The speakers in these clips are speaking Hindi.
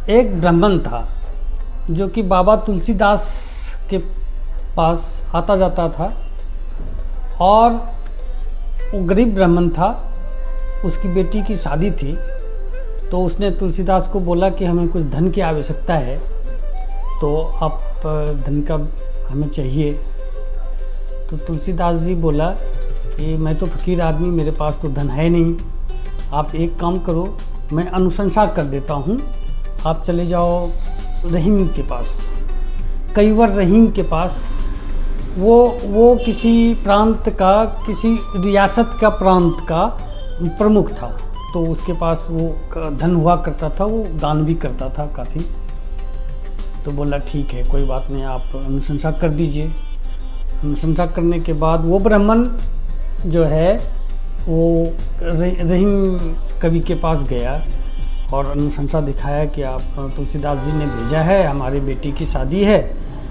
एक ब्राह्मण था जो कि बाबा तुलसीदास के पास आता जाता था और वो गरीब ब्राह्मण था। उसकी बेटी की शादी थी तो उसने तुलसीदास को बोला कि हमें कुछ धन की आवश्यकता है, तो आप धन का हमें चाहिए। तो तुलसीदास जी बोला कि मैं तो फ़कीर आदमी, मेरे पास तो धन है नहीं, आप एक काम करो, मैं अनुशंसा कर देता हूँ, आप चले जाओ रहीम के पास, कईवर रहीम के पास। वो किसी प्रांत का, किसी रियासत का प्रांत का प्रमुख था, तो उसके पास वो धन हुआ करता था, वो दान भी करता था काफ़ी। तो बोला ठीक है, कोई बात नहीं, आप अनुशंसा कर दीजिए। अनुशंसा करने के बाद वो ब्राह्मण जो है वो रहीम कवि के पास गया और अनुशंसा दिखाया कि आप तुलसीदास जी ने भेजा है, हमारी बेटी की शादी है।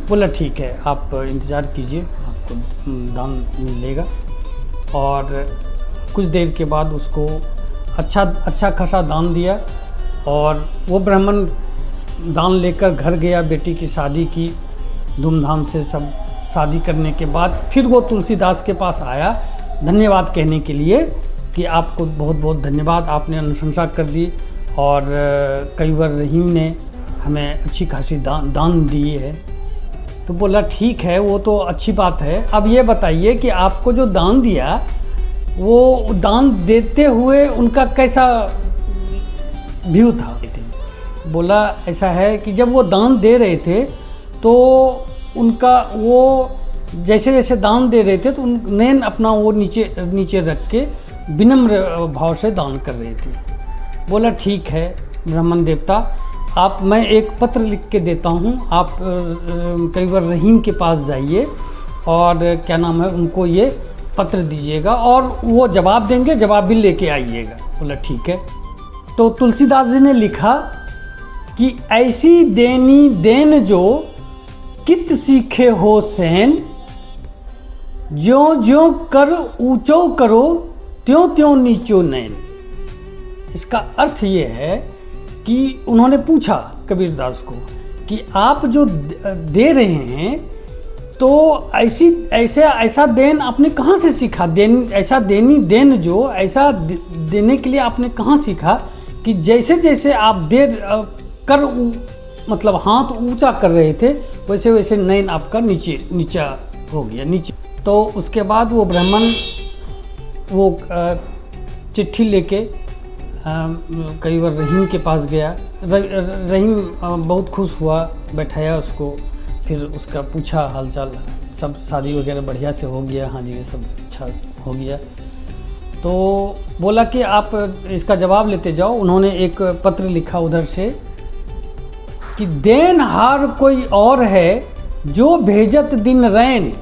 बोला ठीक है, आप इंतज़ार कीजिए, आपको दान मिलेगा। और कुछ देर के बाद उसको अच्छा खासा दान दिया और वो ब्राह्मण दान लेकर घर गया। बेटी की शादी की धूमधाम से, सब शादी करने के बाद फिर वो तुलसीदास के पास आया धन्यवाद कहने के लिए कि आपको बहुत बहुत धन्यवाद, आपने अनुशंसा कर दी और कईवर रहीम ने हमें अच्छी खासी दान दिए है। तो बोला ठीक है, वो तो अच्छी बात है, अब ये बताइए कि आपको जो दान दिया वो दान देते हुए उनका कैसा व्यू था। बोला ऐसा है कि जब वो दान दे रहे थे तो उनका वो जैसे जैसे दान दे रहे थे तो नैन अपना वो नीचे रख के विनम्र भाव से दान कर रहे थे। बोला ठीक है ब्राह्मण देवता, मैं एक पत्र लिख के देता हूँ, आप कईवर रहीम के पास जाइए और क्या नाम है, उनको ये पत्र दीजिएगा और वो जवाब देंगे, जवाब भी लेके आइएगा। बोला ठीक है। तो तुलसीदास जी ने लिखा कि ऐसी देनी देन जो कित सीखे हो सहन, ज्यों ज्यों कर ऊंचो करो त्यों त्यों नीचो नैन। इसका अर्थ ये है कि उन्होंने पूछा कबीरदास को कि आप जो दे रहे हैं तो ऐसा देन आपने कहाँ से सीखा, ऐसा देनी देन जो ऐसा देने के लिए आपने कहाँ सीखा कि जैसे जैसे आप मतलब हाथ ऊंचा कर रहे थे वैसे वैसे नैन आपका नीचा हो गया नीचे। तो उसके बाद वो ब्राह्मण वो चिट्ठी लेके कईवर रहीम के पास गया। रहीम बहुत खुश हुआ, बैठाया उसको, फिर उसका पूछा हालचाल, सब शादी वगैरह बढ़िया से हो गया, हाँ जी ये सब अच्छा हो गया। तो बोला कि आप इसका जवाब लेते जाओ। उन्होंने एक पत्र लिखा उधर से कि देन हार कोई और है जो भेजत दिन रैन,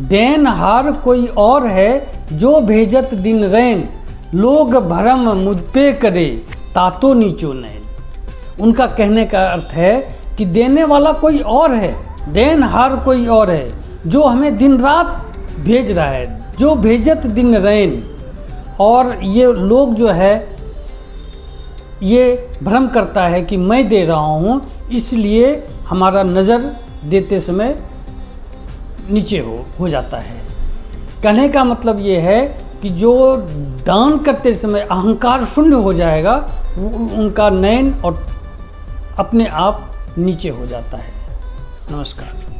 देन हार कोई और है जो भेजत दिन रैन, लोग भरम मुझ पे करे तातो नीचो नैन। उनका कहने का अर्थ है कि देने वाला कोई और है, देन हार कोई और है जो हमें दिन रात भेज रहा है, जो भेजत दिन रैन। और ये लोग जो है ये भ्रम करता है कि मैं दे रहा हूँ, इसलिए हमारा नज़र देते समय नीचे हो जाता है। कहने का मतलब ये है कि जो दान करते समय अहंकार शून्य हो जाएगा, उनका नैन और अपने आप नीचे हो जाता है। नमस्कार।